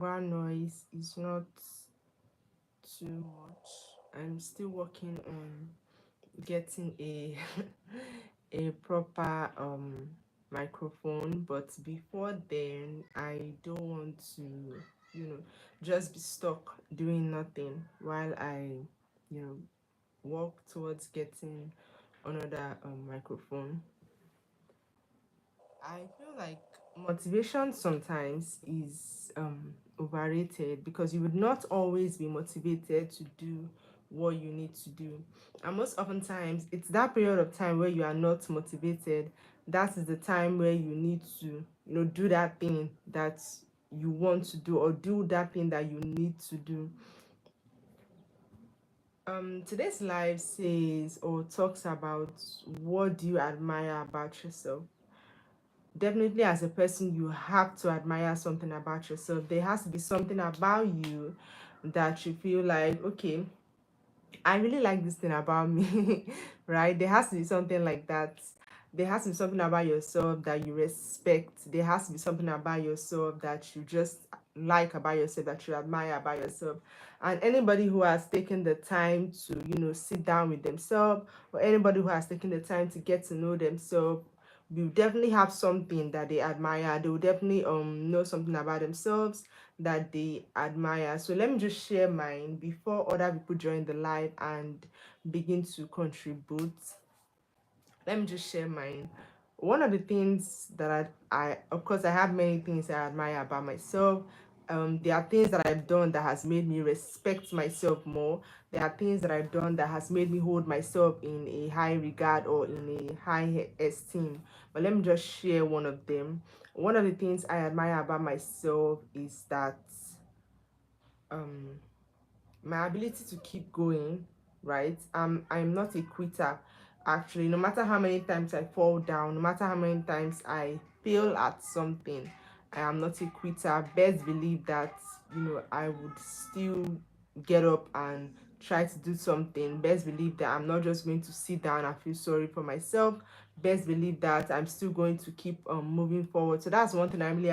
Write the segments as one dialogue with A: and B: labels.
A: Background noise is not too much. I'm still working on getting a a proper microphone, but before then I don't want to, you know, just be stuck doing nothing while I, you know, work towards getting another microphone. I feel like motivation sometimes is overrated because you would not always be motivated to do what you need to do. And most often times, it's that period of time where you are not motivated. That is the time where you need to, do that thing that you want to do or do that thing that you need to do. Today's live says or talks about what do you admire about yourself. Definitely, as a person, you have to admire something about yourself. There has to be something about you that you feel like, okay, I really like this thing about me, right? There has to be something like that. There has to be something about yourself that you respect. There has to be something about yourself that you just like about yourself, that you admire about yourself. And anybody who has taken the time to, sit down with themselves, or anybody who has taken the time to get to know themselves, will definitely have something that they admire. They will definitely know something about themselves that they admire. So let me just share mine before other people join the live and begin to contribute. Let me just share mine. One of the things that I of course I have many things I admire about myself. There are things that I've done that has made me respect myself more. There are things that I've done that has made me hold myself in a high regard or in a high esteem. But let me just share one of them. One of the things I admire about myself is that um my ability to keep going, right? I'm not a quitter. Actually, no matter how many times I fall down, no matter how many times I fail at something, I am not a quitter. Best believe that, I would still get up and try to do something. Best believe that I'm not just going to sit down and feel sorry for myself. Best believe that I'm still going to keep moving forward. So that's one thing I really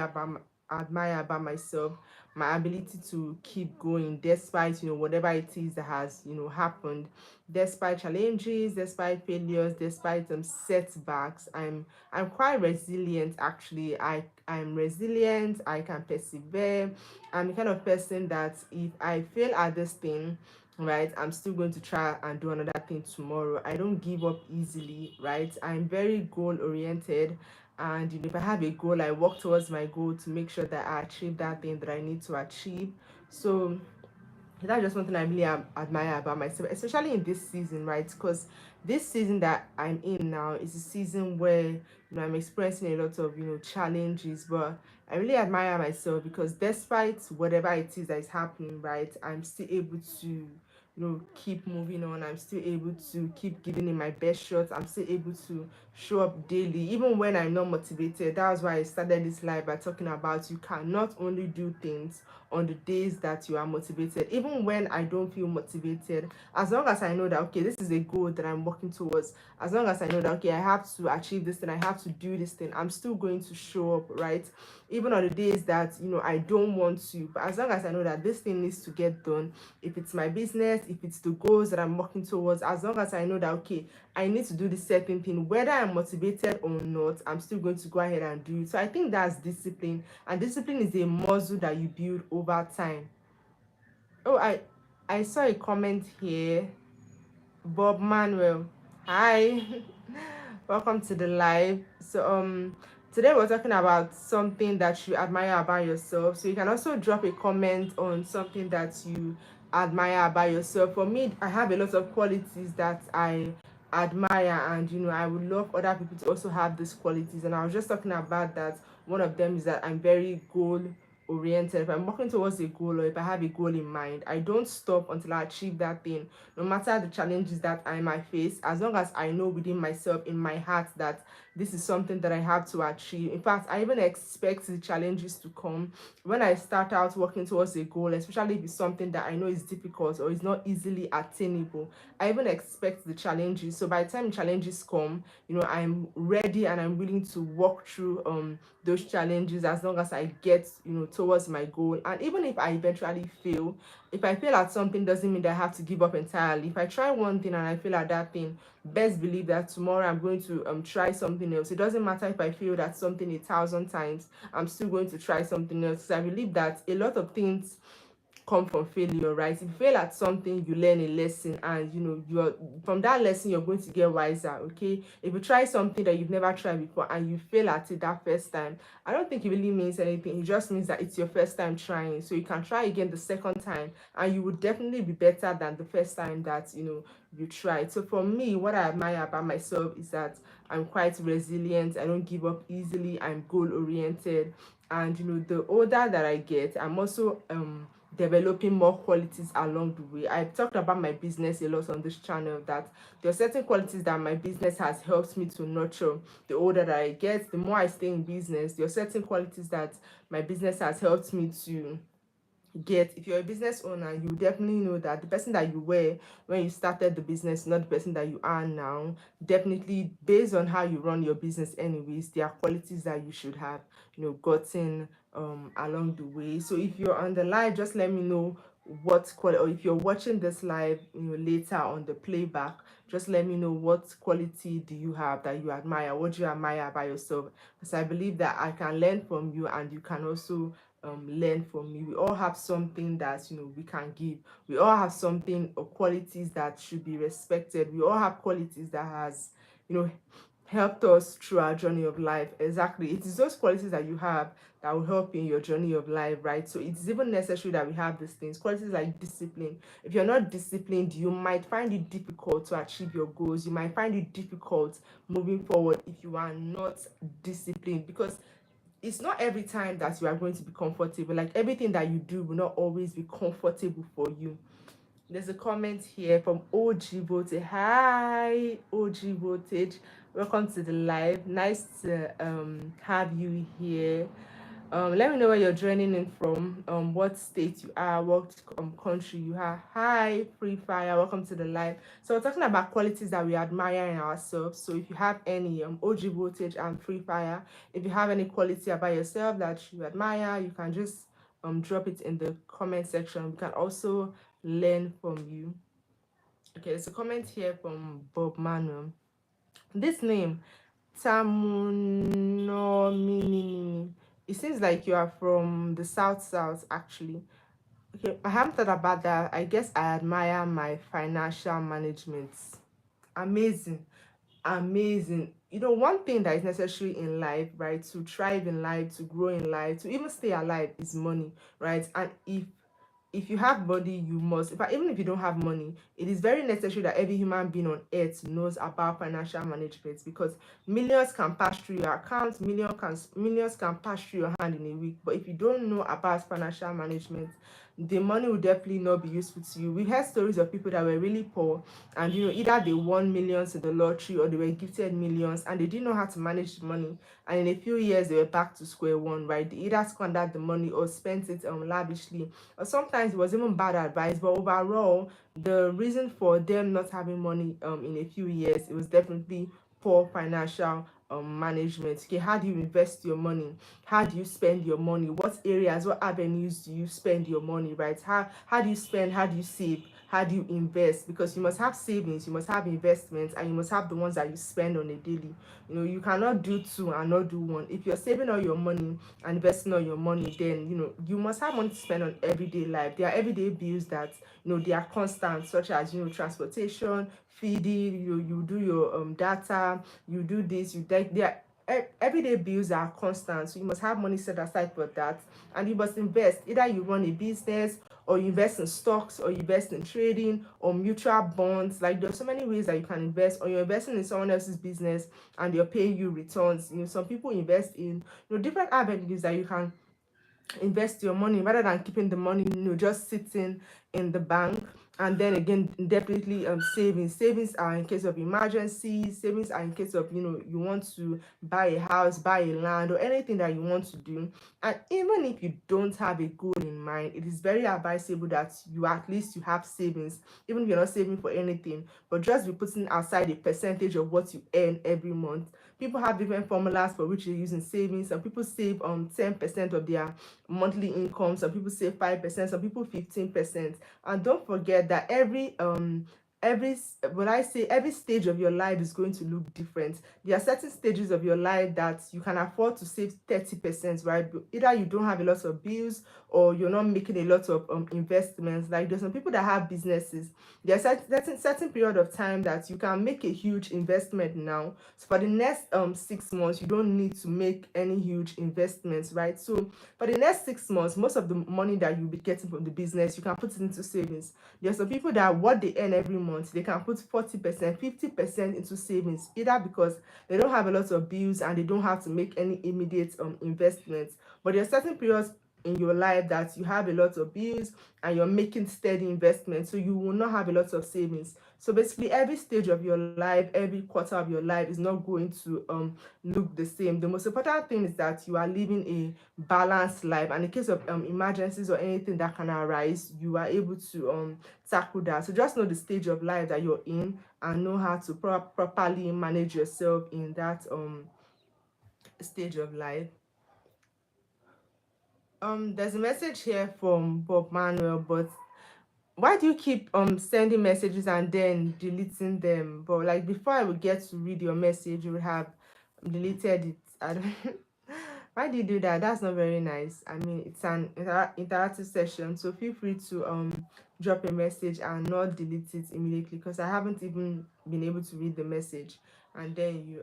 A: admire about myself, my ability to keep going despite, whatever it is that has, happened, despite challenges, despite failures, despite setbacks. I'm quite resilient. Actually, I'm resilient. I can persevere. I'm the kind of person that if I fail at this thing, right, I'm still going to try and do another thing tomorrow. I don't give up easily, right? I'm very goal oriented, and if I have a goal, I work towards my goal to make sure that I achieve that thing that I need to achieve. So that's just one thing I really admire about myself, especially in this season, right? Because this season that I'm in now is a season where, I'm experiencing a lot of, challenges, but I really admire myself because despite whatever it is that is happening, right, I'm still able to, keep moving on. I'm still able to keep giving it my best shot. I'm still able to show up daily even when I'm not motivated. That's why I started this live by talking about you cannot only do things on the days that you are motivated. Even when I don't feel motivated, as long as I know that, okay, this is a goal that I'm working towards, as long as I know that, okay, I have to achieve this thing, I have to do this thing, I'm still going to show up, right? Even on the days that, I don't want to, but as long as I know that this thing needs to get done, if it's my business, if it's the goals that I'm working towards, as long as I know that, okay, I need to do this certain thing, whether I'm motivated or not, I'm still going to go ahead and do it. So I think that's discipline, and discipline is a muscle that you build over time. Oh, I saw a comment here. Bob Manuel, hi. Welcome to the live. So today we're talking about something that you admire about yourself. So you can also drop a comment on something that you admire about yourself. For me, I have a lot of qualities that I admire, and I would love other people to also have these qualities. And I was just talking about that. One of them is that I'm very goal oriented. If I'm working towards a goal, or if I have a goal in mind, I don't stop until I achieve that thing, no matter the challenges that I might face. As long as I know within myself, in my heart, that this is something that I have to achieve. In fact, I even expect the challenges to come when I start out working towards a goal, especially if it's something that I know is difficult or is not easily attainable. I even expect the challenges. So by the time challenges come, I'm ready and I'm willing to walk through those challenges as long as I get, towards my goal. And even if I eventually fail, if I fail at something, doesn't mean that I have to give up entirely. If I try one thing and I fail at that thing, best believe that tomorrow I'm going to try something else. It doesn't matter if I failed at something 1,000 times, I'm still going to try something else. So I believe that a lot of things come from failure, right? If you fail at something, you learn a lesson, and you're from that lesson you're going to get wiser. Okay, if you try something that you've never tried before and you fail at it that first time, I don't think it really means anything. It just means that it's your first time trying, so you can try again the second time and you would definitely be better than the first time that you tried. So for me, what I admire about myself is that I'm quite resilient. I don't give up easily. I'm goal oriented, and the older that I get, I'm also developing more qualities along the way. I've talked about my business a lot on this channel, that there are certain qualities that my business has helped me to nurture. The older that I get, the more I stay in business, there are certain qualities that my business has helped me to get. If you're a business owner, you definitely know that the person that you were when you started the business, not the person that you are now. Definitely based on how you run your business anyways, there are qualities that you should have gotten along the way. So if you're on the live, just let me know what quality, or if you're watching this live later on the playback, just let me know what quality do you have that you admire, what do you admire about yourself, because I believe that I can learn from you and you can also learn from me. We all have something that we can give. We all have something or qualities that should be respected. We all have qualities that has helped us through our journey of life. Exactly, it is those qualities that you have that will help in your journey of life, right? So it's even necessary that we have these things. Qualities like discipline. If you're not disciplined, you might find it difficult to achieve your goals. You might find it difficult moving forward if you are not disciplined, because it's not every time that you are going to be comfortable. Like, everything that you do will not always be comfortable for you. There's a comment here from OG Voltage. Hi, OG Voltage. Welcome to the live. Nice to have you here. Let me know where you're joining in from, what state you are, what country you are. Hi, Free Fire. Welcome to the live. So we're talking about qualities that we admire in ourselves. So if you have any OG Voltage and Free Fire, if you have any quality about yourself that you admire, you can just drop it in the comment section. We can also learn from you. Okay, there's a comment here from Bob Manuel. This name, Tamunomini. It seems like you are from the south actually. Okay, I haven't thought about that. I guess I admire my financial management. Amazing. Amazing. One thing that is necessary in life, right, to thrive in life, to grow in life, to even stay alive, is money, right? And if you have money, you must, but even if you don't have money, it is very necessary that every human being on earth knows about financial management, because millions can pass through your account, millions can pass through your hand in a week. But if you don't know about financial management, the money will definitely not be useful to you. We heard stories of people that were really poor, and either they won millions in the lottery or they were gifted millions, and they didn't know how to manage the money, and in a few years they were back to square one, right? They either squandered the money or spent it lavishly, or sometimes it was even bad advice. But overall, the reason for them not having money in a few years, it was definitely poor financial management. Okay, how do you invest your money? How do you spend your money? What areas, what avenues do you spend your money, right? How do you spend? How do you save? How do you invest? Because you must have savings, you must have investments, and you must have the ones that you spend on a daily. You cannot do two and not do one. If you're saving all your money and investing all your money, then you must have money to spend on everyday life. There are everyday bills that they are constant, such as transportation, feeding. You do your data, you do this, you like there. Everyday bills are constant, so you must have money set aside for that, and you must invest. Either you run a business, or you invest in stocks, or you invest in trading, or mutual bonds. Like, there's so many ways that you can invest, or you're investing in someone else's business and they're paying you returns. Some people invest in different avenues that you can invest your money, rather than keeping the money just sitting in the bank. And then again, definitely savings are in case of emergencies. Savings are in case of, you want to buy a house, buy a land, or anything that you want to do. And even if you don't have a goal in mind, it is very advisable that you at least you have savings, even if you're not saving for anything, but just be putting aside a percentage of what you earn every month. People have different formulas for which they're using savings. Some people save 10% of their monthly income, some people save 5%, some people 15%. And don't forget that when I say every stage of your life is going to look different. There are certain stages of your life that you can afford to save 30%, right? Either you don't have a lot of bills, or you're not making a lot of investments. Like, there's some people that have businesses. There's certain period of time that you can make a huge investment now. So for the next 6 months, you don't need to make any huge investments, right? So for the next 6 months, most of the money that you'll be getting from the business, you can put it into savings. There's some people that what they earn every month, they can put 40%, 50% into savings, either because they don't have a lot of bills and they don't have to make any immediate investments. But there are certain periods in your life that you have a lot of bills and you're making steady investments, so you will not have a lot of savings. So basically, every stage of your life, every quarter of your life is not going to look the same. The most important thing is that you are living a balanced life, and in case of emergencies or anything that can arise, you are able to tackle that. So just know the stage of life that you're in, and know how to properly manage yourself in that stage of life. There's a message here from Bob Manuel, but why do you keep sending messages and then deleting them? But like, before I would get to read your message, you would have deleted it. I don't why do you do that? That's not very nice. I mean, it's an interactive session, so feel free to drop a message and not delete it immediately, because I haven't even been able to read the message, and then you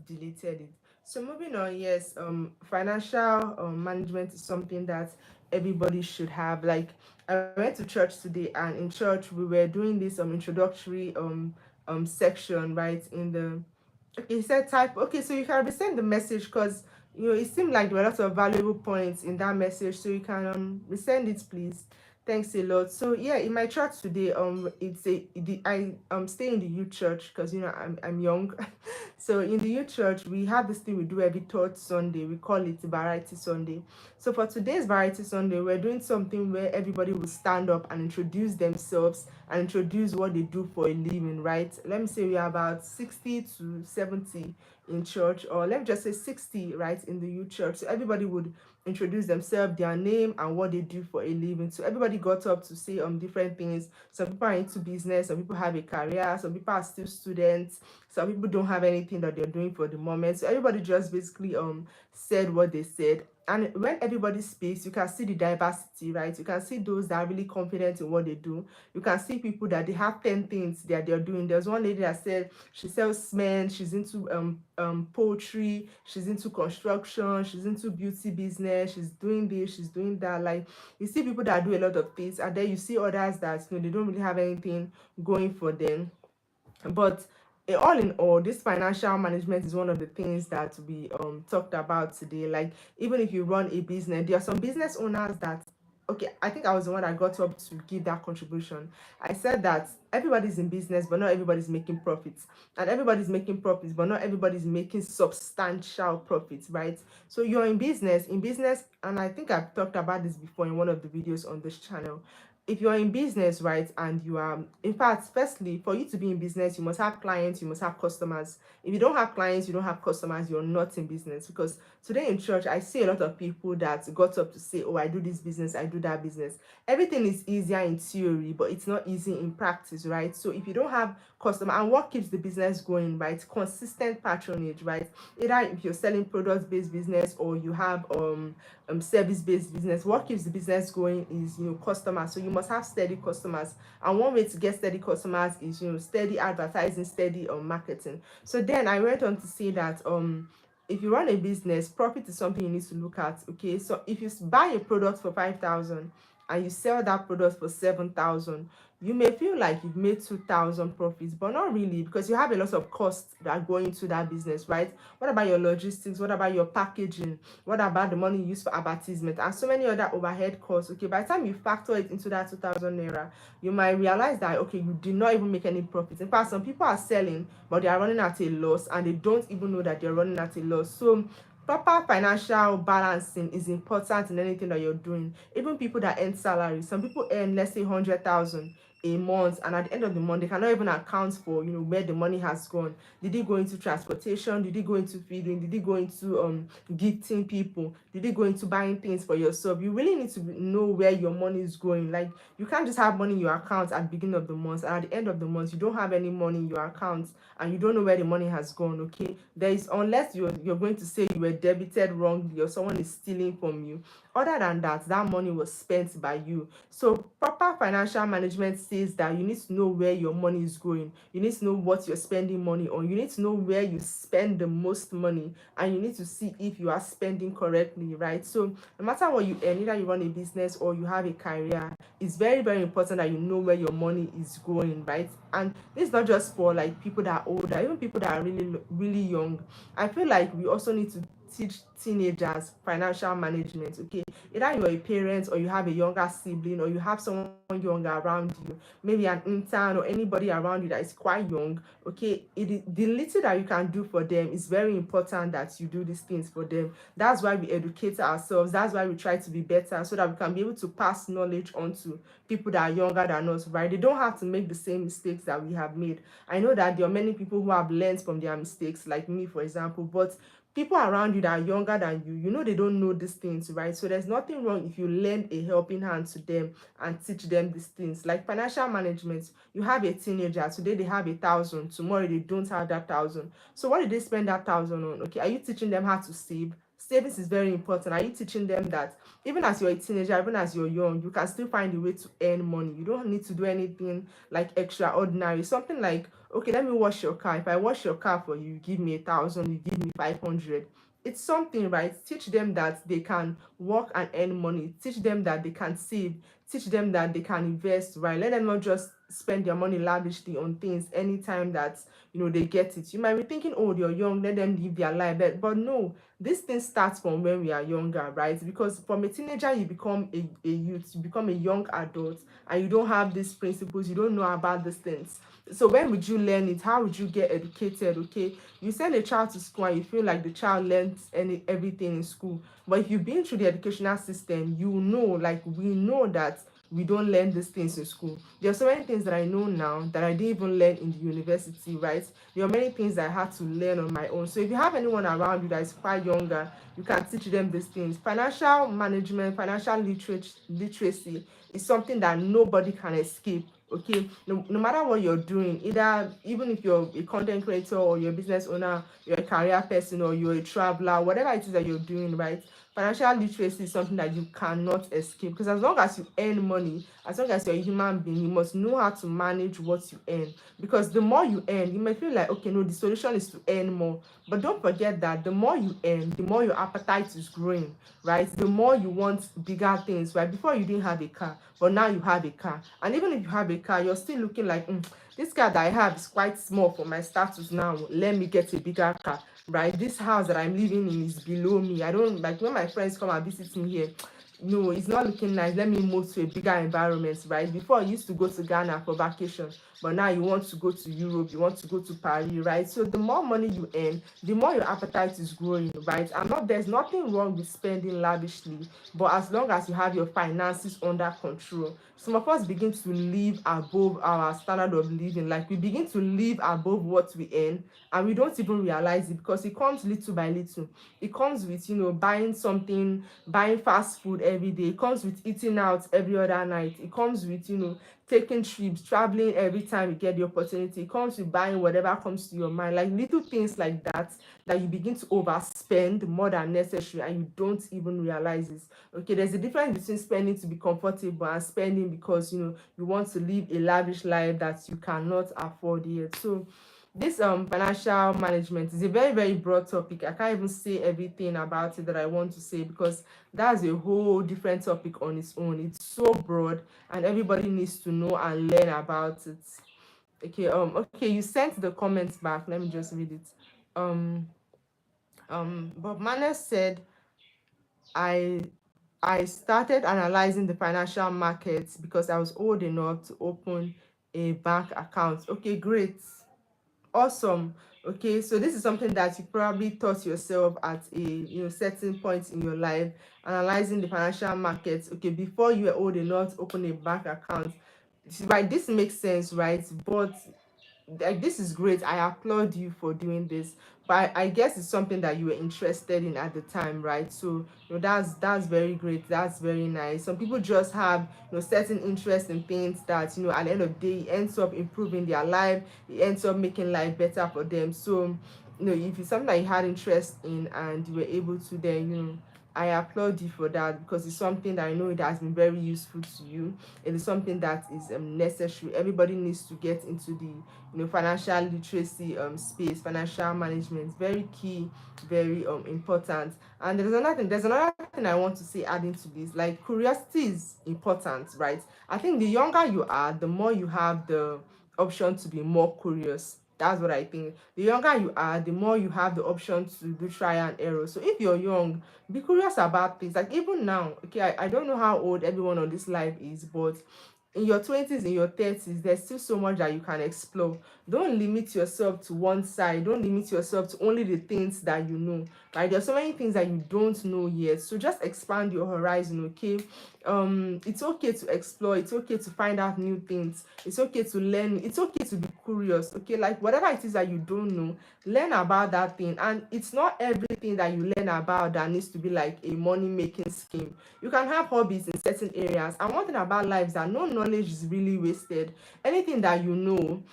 A: deleted it. So moving on, yes, financial management is something that everybody should have. Like, I went to church today, and in church we were doing this introductory section, right? In the Okay, he said type. Okay, so you can resend the message, because it seemed like there were lots of valuable points in that message. So you can resend it, please. Thanks a lot. So yeah, in my church today, I stay in the youth church, because I'm young. So in the youth church, we have this thing we do every third Sunday. We call it Variety Sunday. So for today's Variety Sunday, we're doing something where everybody will stand up and introduce themselves and introduce what they do for a living, right? Let me say we are about 60 to 70 in church, or let me just say 60, right, in the youth church. So everybody would introduce themselves, their name, and what they do for a living. So everybody got up to say different things. Some people are into business, some people have a career, some people are still students, some people don't have anything that they're doing for the moment. So everybody just basically said what they said. And when everybody speaks, you can see the diversity, right? You can see those that are really confident in what they do. You can see people that they have 10 things that they're doing. There's one lady that said she sells cement, she's into poultry, she's into construction, she's into beauty business, she's doing this, she's doing that. Like, you see people that do a lot of things, and then you see others that they don't really have anything going for them. But all in all, this financial management is one of the things that we talked about today. Like, even if you run a business, there are some business owners that, okay, I think I was the one that got up to give that contribution. I said that everybody's in business, but not everybody's making profits, and everybody's making profits, but not everybody's making substantial profits, right? So you're in business, and I think I've talked about this before in one of the videos on this channel. If you're in business, right, and you are, in fact, firstly, for you to be in business, you must have clients, you must have customers. If you don't have clients, you don't have customers, you're not in business. Because today in church, I see a lot of people that got up to say, oh, I do this business, I do that business. Everything is easier in theory, but it's not easy in practice, right? So if you don't have customer, and what keeps the business going, right? Consistent patronage, right? Either if you're selling product-based business, or you have service-based business, what keeps the business going is customers. So you must have steady customers, and one way to get steady customers is steady advertising, steady marketing. So then I went on to say that if you run a business, profit is something you need to look at. Okay, so if you buy a product for 5,000 and you sell that product for 7,000, you may feel like you've made 2,000 profits, but not really, because you have a lot of costs that go into that business, right? What about your logistics? What about your packaging? What about the money you use for advertisement and so many other overhead costs? Okay, by the time you factor it into that 2,000 naira, you might realize that okay, you did not even make any profit. In fact, some people are selling, but they are running at a loss, and they don't even know that they're running at a loss. So proper financial balancing is important in anything that you're doing. Even people that earn salary, some people earn, let's say, 100,000 a month, and at the end of the month they cannot even account for, where the money has gone. Did it go into transportation? Did it go into feeding? Did it go into gifting people? Did it go into buying things for yourself? You really need to know where your money is going. Like, you can't just have money in your account at the beginning of the month, and at the end of the month you don't have any money in your account, and you don't know where the money has gone. Okay, there is, unless you're going to say you were debited wrongly or someone is stealing from you. Other than that, that money was spent by you. So proper financial management says that you need to know where your money is going. You need to know what you're spending money on. You need to know where you spend the most money, and you need to see if you are spending correctly, right? So no matter what you earn, either you run a business or you have a career, it's very, very important that you know where your money is going, right? And this is not just for like people that are older, even people that are really, really young. I feel like we also need to teach teenagers financial management. Okay, either you're a parent, or you have a younger sibling, or you have someone younger around you, maybe an intern or anybody around you that is quite young. Okay, the little that you can do for them is very important, that you do these things for them. That's why we educate ourselves. That's why we try to be better, so that we can be able to pass knowledge on to people that are younger than us, right? They don't have to make the same mistakes that we have made. I know that there are many people who have learned from their mistakes, like me, for example, but people around you that are younger than you, they don't know these things, right? So there's nothing wrong if you lend a helping hand to them and teach them these things. Like financial management, you have a teenager today, they have 1,000, tomorrow they don't have that 1,000. So what did they spend that 1,000 on? Okay, are you teaching them how to save? Savings is very important. Are you teaching them that even as you're a teenager, even as you're young, you can still find a way to earn money? You don't need to do anything like extraordinary. Something like, okay, let me wash your car. If I wash your car for you, you give me 1,000, you give me 500. It's something, right? Teach them that they can work and earn money. Teach them that they can save. Teach them that they can invest, right? Let them not just spend their money lavishly on things anytime that they get it. You might be thinking, oh, they're young, let them live their life. But no, this thing starts from when we are younger, right? Because from a teenager, you become a youth, you become a young adult, and you don't have these principles, you don't know about these things. So when would you learn it? How would you get educated? Okay, you send a child to school and you feel like the child learns everything in school, but if you've been through the educational system, you know, like we know that we don't learn these things in school. There are so many things that I know now that I didn't even learn in the university, right? There are many things that I had to learn on my own. So if you have anyone around you that is quite younger, you can teach them these things. Financial management, financial literacy is something that nobody can escape. Okay, no matter what you're doing, even if you're a content creator, or you're a business owner, you're a career person, or you're a traveler, whatever it is that you're doing, right? Financial literacy is something that you cannot escape, because as long as you earn money, as long as you're a human being, you must know how to manage what you earn. Because the more you earn, you may feel like, okay, no, the solution is to earn more, but don't forget that the more you earn, the more your appetite is growing, right? The more you want bigger things, right? Before you didn't have a car, but now you have a car, and even if you have a car, you're still looking like, this car that I have is quite small for my status now, let me get a bigger car, right? This house that I'm living in is below me. I don't like when my friends come and visit me here, no, it's not looking nice, let me move to a bigger environment, right? Before, I used to go to Ghana for vacation, but now you want to go to Europe, you want to go to Paris, right? So the more money you earn, the more your appetite is growing, right? There's nothing wrong with spending lavishly, but as long as you have your finances under control. Some of us begin to live above our standard of living, like we begin to live above what we earn, and we don't even realize it, because it comes little by little. It comes with, buying something, buying fast food every day. It comes with eating out every other night. It comes with, taking trips, traveling every time you get the opportunity. It comes with buying whatever comes to your mind, like little things like that, that you begin to overspend more than necessary, and you don't even realize it. Okay, there's a difference between spending to be comfortable and spending because you want to live a lavish life that you cannot afford yet. So this financial management is a very, very broad topic. I can't even say everything about it that I want to say, because that's a whole different topic on its own. It's so broad, and everybody needs to know and learn about it. Okay, okay, you sent the comments back. Let me just read it. um Bob Manner said, I I started analyzing the financial markets because I was old enough to open a bank account. Okay, great. Awesome. Okay, so this is something that you probably taught yourself at a certain point in your life, analyzing the financial markets. Okay, before you were old enough to open a bank account. Right, this makes sense, right? But like, this is great. I applaud you for doing this. But I guess it's something that you were interested in at the time, right? So that's very great. That's very nice. Some people just have certain interest in things that at the end of the day, it ends up improving their life. It ends up making life better for them. So if it's something that you had interest in and you were able to, then I applaud you for that, because it's something that I know it has been very useful to you. It is something that is necessary. Everybody needs to get into the financial literacy space. Financial management, very key, very important. And there's another thing I want to say, adding to this. Like, curiosity is important, right? I think the younger you are, the more you have the option to be more curious. That's what I think. The younger you are, the more you have the option to do trial and error. So if you're young, be curious about things. Like, even now, okay, I don't know how old everyone on this live is, but in your 20s, in your 30s, there's still so much that you can explore. Don't limit yourself to one side. Don't limit yourself to only the things that you know, right? There's so many things that you don't know yet, so just expand your horizon. Okay, it's okay to explore. It's okay to find out new things. It's okay to learn. It's okay to be curious. Okay, like, whatever it is that you don't know, learn about that thing. And it's not everything that you learn about that needs to be like a money making scheme. You can have hobbies in certain areas. And one thing about life is that no knowledge is really wasted. Anything that you know,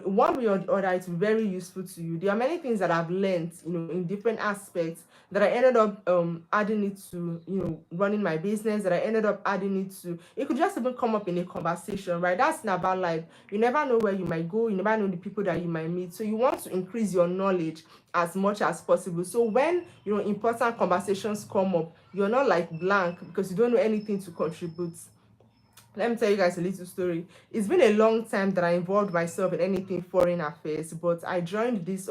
A: one way or the other, it's very useful to you. There are many things that I've learned, in different aspects, that I ended up adding it to, running my business, that I ended up adding it to. It could just even come up in a conversation, right? That's not about life. You never know where you might go, you never know the people that you might meet. So you want to increase your knowledge as much as possible. So when important conversations come up, you're not like blank because you don't know anything to contribute. Let me tell you guys a little story. It's been a long time that I involved myself in anything foreign affairs, but I joined this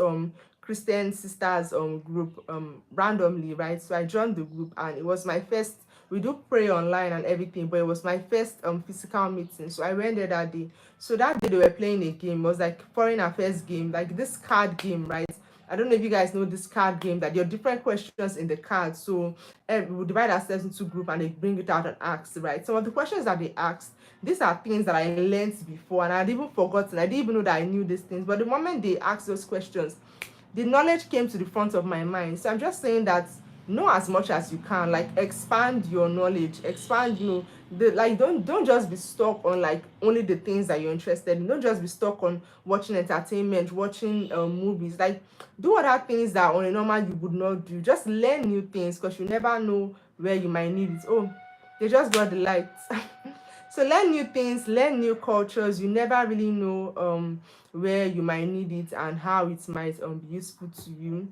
A: Christian sisters group randomly, right? So I joined the group, and it was my first. We do pray online and everything, but it was my first physical meeting. So I went there that day. So that day they were playing a game. It was like foreign affairs game, like this card game, right? I don't know if you guys know this card game, that there are different questions in the card. So we divide ourselves into group, and they bring it out and ask, right? Some of the questions that they asked, these are things that I learned before, and I'd even forgotten. I didn't even know that I knew these things. But the moment they asked those questions, the knowledge came to the front of my mind. So I'm just saying that know as much as you can, like, expand your knowledge, expand, like, don't just be stuck on like only the things that you're interested in. Don't just be stuck on watching entertainment, watching movies. Like, do other things that on a normal you would not do. Just learn new things, because you never know where you might need it. Oh, they just got the lights. So learn new things, learn new cultures. You never really know where you might need it and how it might be useful to you.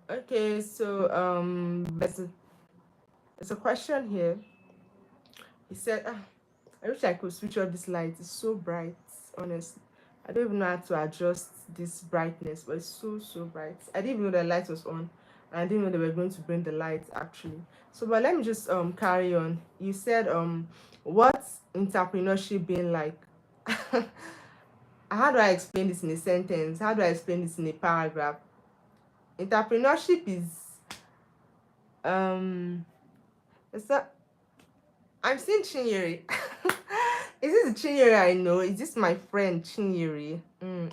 A: Okay, so there's a question here. He said, I wish I could switch off this light. It's so bright, honestly. I don't even know how to adjust this brightness, but it's so bright. I didn't even know the light was on. And I didn't know they were going to bring the light, actually. So, but let me just carry on. You said what's entrepreneurship been like? How do I explain this in a sentence? How do I explain this in a paragraph? Entrepreneurship is it's not. I'm seeing Chinyere. Is this Chinyere I know? Is this my friend Chinyere?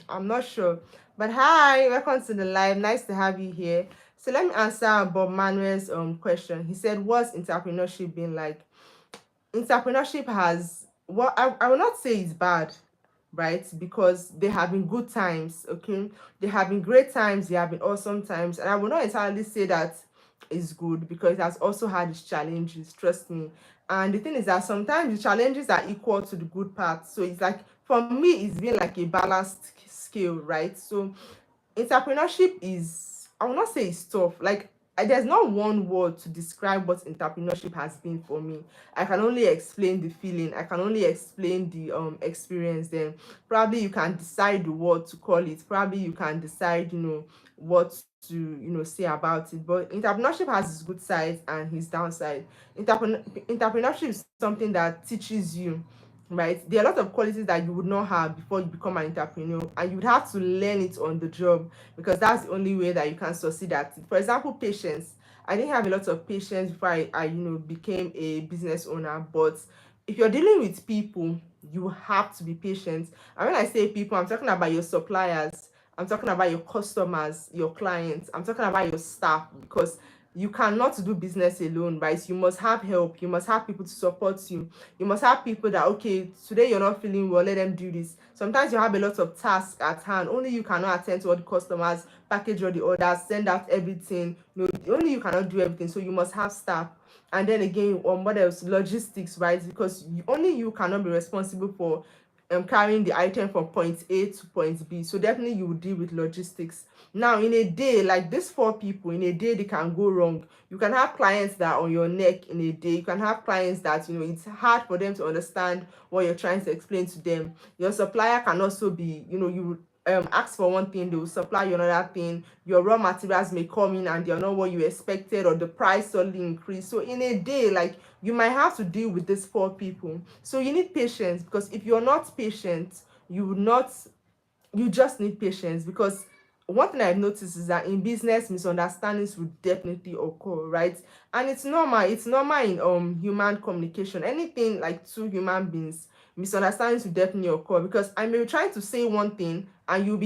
A: I'm not sure. But hi, welcome to the live. Nice to have you here. So let me answer Bob Manuel's question. He said, what's entrepreneurship been like? Entrepreneurship has, well, I will not say it's bad, right? Because there have been good times, okay? There have been great times, there have been awesome times. And I will not entirely say that it's good, because it has also had its challenges, trust me. And the thing is that sometimes the challenges are equal to the good parts. So it's like, for me, it's been like a balanced scale, right? So entrepreneurship is, I will not say it's tough. Like, there's not one word to describe what entrepreneurship has been for me. I can only explain the feeling, I can only explain the experience. Then probably you can decide the word to call it, probably you can decide, what to, say about it. But entrepreneurship has its good sides and its downside. Entrepreneurship is something that teaches you, right? There are a lot of qualities that you would not have before you become an entrepreneur, and you would have to learn it on the job, because that's the only way that you can succeed at it. For example, patience. I didn't have a lot of patience before I became a business owner. But if you're dealing with people, you have to be patient. And when I say people, I'm talking about your suppliers, I'm talking about your customers, your clients, I'm talking about your staff, because you cannot do business alone, right? You must have help, you must have people to support you. You must have people that, okay, today you're not feeling well, let them do this. Sometimes you have a lot of tasks at hand, only you cannot attend to all the customers, package all the orders, send out everything. Only you cannot do everything, so you must have staff. And then again, what else? Logistics, right? Because only you cannot be responsible for carrying the item from point A to point B. So definitely you will deal with logistics. Now, in a day, like these four people, in a day, they can go wrong. You can have clients that are on your neck in a day. You can have clients that, it's hard for them to understand what you're trying to explain to them. Your supplier can also be, you ask for one thing, they will supply you another thing. Your raw materials may come in and they're not what you expected, or the price suddenly increase. So in a day, like, you might have to deal with these four people. So you need patience, because if you're not patient, you will not you just need patience. Because one thing I've noticed is that in business, misunderstandings will definitely occur, right? And it's normal in human communication. Anything like two human beings, misunderstandings will definitely occur, because I may be trying to say one thing and you'll be